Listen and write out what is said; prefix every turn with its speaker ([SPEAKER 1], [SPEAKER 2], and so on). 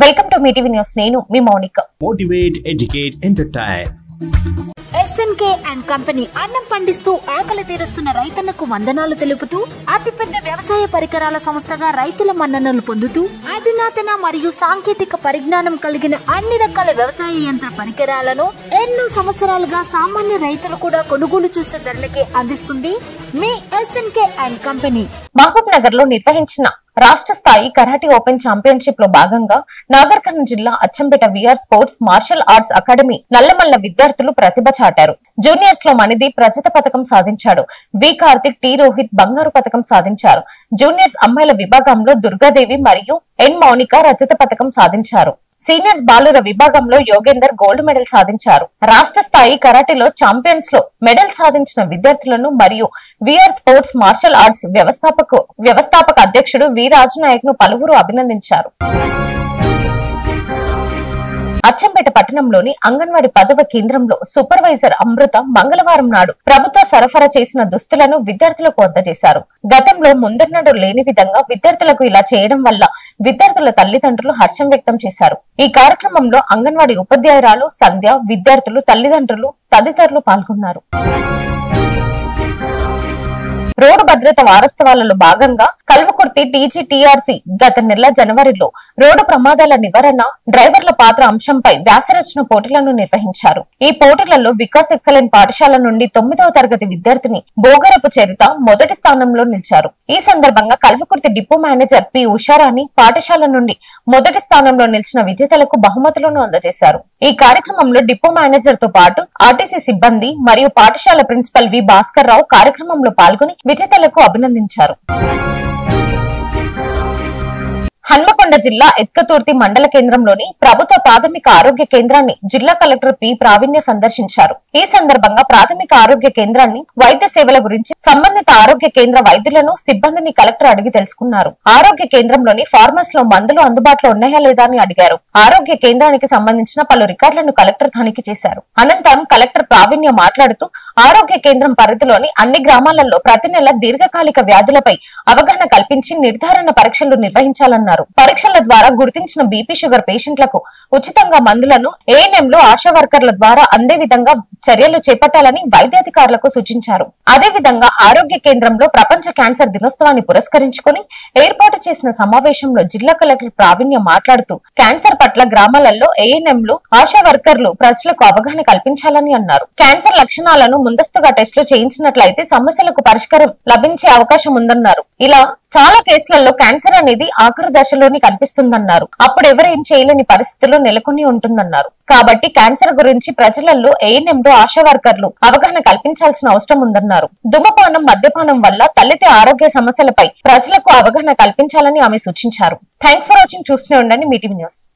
[SPEAKER 1] Welcome to Mee TV news. నేను మీ Mounika.
[SPEAKER 2] Motivate, educate, entertain.
[SPEAKER 3] SNK and company అన్నం పండిస్తూ ఆకలి తీరుస్తున్న రైతన్నకు వందనాలు తెలుపుతూ అతిపెద్ద వ్యవసాయ పరికరాల సంస్థగా రైతుల మన్ననలు పొందుతూ అధునాతన మరియు సాంకేతిక పరిజ్ఞానం కలిగిన అన్ని రకాల వ్యవసాయ యంత్ర పరికరాలను ఎన్నో సంవత్సరాలుగా సామాన్య రైతులు కూడా కొనుగోలు చేసే ధరలకే అందిస్తుంది మీ SNK and company.
[SPEAKER 1] Mahabub Nagar లో నిర్వహించిన రాష్ట్ర స్థాయి కరాటే ఓపెన్ ఛాంపియన్షిప్ లో భాగంగా నాగర్ కర్నూలు జిల్లా Achampet VR sports martial arts academy Nallamala విద్యార్థులు ప్రతిభ చాటారు. జూనియర్స్ లో మణిదీప్ రజత పథకం సాధించాడు. వి కార్తిక్, టి రోహిత్ బంగారు పథకం సాధించారు. జూనియర్స్ అమ్మాయిల విభాగంలో దుర్గాదేవి మరియు ఎన్ మౌనిక రజత పథకం సాధించారు. సీనియర్స్ బాలుర విభాగంలో యోగేందర్ గోల్డ్ మెడల్ సాధించారు. రాష్ట్ర స్థాయి కరాటేలో ఛాంపియన్స్ లో మెడల్ సాధించిన విద్యార్థులను మరియు విఆర్ స్పోర్ట్స్ మార్షల్ ఆర్ట్స్ వ్యవస్థాపక అధ్యక్షుడు వి రాజనాయక్ ను పలువురు అభినందించారు. అచ్చంపేట పట్టణంలోని అంగన్వాడీ 10వ కేంద్రంలో సూపర్వైజర్ అమృత మంగళవారం నాడు ప్రభుత్వ సరఫరా చేసిన దుస్తులను విద్యార్థులకు అందజేశారు. గతంలో ముందన్నడు లేని విధంగా విద్యార్థులకు ఇలా చేయడం వల్ల విద్యార్థుల తల్లిదండ్రులు హర్షం వ్యక్తం చేశారు. ఈ కార్యక్రమంలో అంగన్వాడీ ఉపాధ్యాయురాలు సంధ్య, విద్యార్థులు, తల్లిదండ్రులు తదితరులు పాల్గొన్నారు. రోడ్డు భద్రత వారోత్సవాలలో భాగంగా కల్వకుర్తి టీజీటీఆర్సీ గత నెల జనవరిలో రోడ్డు ప్రమాదాల నివారణ, డ్రైవర్ల పాత్ర అంశంపై వ్యాసరచన పోటీలను నిర్వహించారు. ఈ పోటీలలో వికాస్ ఎక్సలెంట్ పాఠశాల నుండి 9వ తరగతి విద్యార్థిని బోగరపు చరిత మొదటి స్థానంలో నిలిచారు. ఈ సందర్భంగా Kalwakurthy depot manager P Usharani పాఠశాల నుండి మొదటి స్థానంలో నిలిచిన విజేతలకు బహుమతులను అందజేశారు. ఈ కార్యక్రమంలో డిపో మేనేజర్ తో పాటు ఆర్టీసీ సిబ్బంది మరియు పాఠశాల ప్రిన్సిపల్ వి భాస్కర్ రావు కార్యక్రమంలో పాల్గొని విజేతలకు అభినందించారు. హన్మకొండ జిల్లా ఎత్కతుర్తి మండల కేంద్రంలోని ప్రభుత్వ ప్రాథమిక ఆరోగ్య కేంద్రాన్ని జిల్లా కలెక్టర్ పి ప్రావీణ్య సందర్శించారు. ఈ సందర్భంగా ప్రాథమిక ఆరోగ్య కేంద్రాన్ని, వైద్య సేవల గురించి సంబంధిత ఆరోగ్య కేంద్ర వైద్యులను, సిబ్బందిని కలెక్టర్ అడిగి తెలుసుకున్నారు. ఆరోగ్య కేంద్రంలోని ఫార్మర్స్ లో మందులు అందుబాటులో ఉన్నాయా లేదా అని అడిగారు. ఆరోగ్య కేంద్రానికి సంబంధించిన పలు రికార్డులను కలెక్టర్ తనిఖీ చేశారు. అనంతరం కలెక్టర్ ప్రావీణ్య మాట్లాడుతూ ఆరోగ్య కేంద్రం పరిధిలోని అన్ని గ్రామాలలో ప్రతి నెల దీర్ఘకాలిక వ్యాధులపై అవగాహన కల్పించి నిర్ధారణ పరీక్షలు నిర్వహించాలన్నారు. పరీక్షల ద్వారా గుర్తించిన బీపీ, షుగర్ పేషెంట్లకు ఉచితంగా మందులను ఏఎన్ఎంలు, ఆశా వర్కర్ల ద్వారా అందే విధంగా చర్యలు చేపట్టాలని వైద్యాధికారులకు సూచించారు. అదేవిధంగా ఆరోగ్య కేంద్రంలో ప్రపంచ క్యాన్సర్ దినోత్సవాన్ని పురస్కరించుకుని ఏర్పాటు చేసిన సమావేశంలో జిల్లా కలెక్టర్ ప్రావీణ్య మాట్లాడుతూ క్యాన్సర్ పట్ల గ్రామాలలో ఏఎన్ఎంలు, ఆశా వర్కర్లు ప్రజలకు అవగాహన కల్పించాలని అన్నారు. క్యాన్సర్ లక్షణాలను ముందస్తుగా టెస్టులు చేయించినట్లయితే సమస్యలకు పరిష్కారం లభించే అవకాశం ఉందన్నారు. ఇలా చాలా కేసులలో క్యాన్సర్ అనేది ఆఖరు దశలోని కనిపిస్తుందన్నారు. అప్పుడు ఎవరేం చేయలేని పరిస్థితుల్లో నెలకొని ఉంటుందన్నారు. కాబట్టి క్యాన్సర్ గురించి ప్రజలలో ఏఎన్ఎంలు, ఆశా వర్కర్లు అవగాహన కల్పించాల్సిన అవసరం ఉందన్నారు. ధూమపానం, మద్యపానం వల్ల తలెత్తే ఆరోగ్య సమస్యలపై ప్రజలకు అవగాహన కల్పించాలని ఆమె సూచించారు. Thanks for watching. చూస్తూనే ఉండండి మీటీవీ న్యూస్.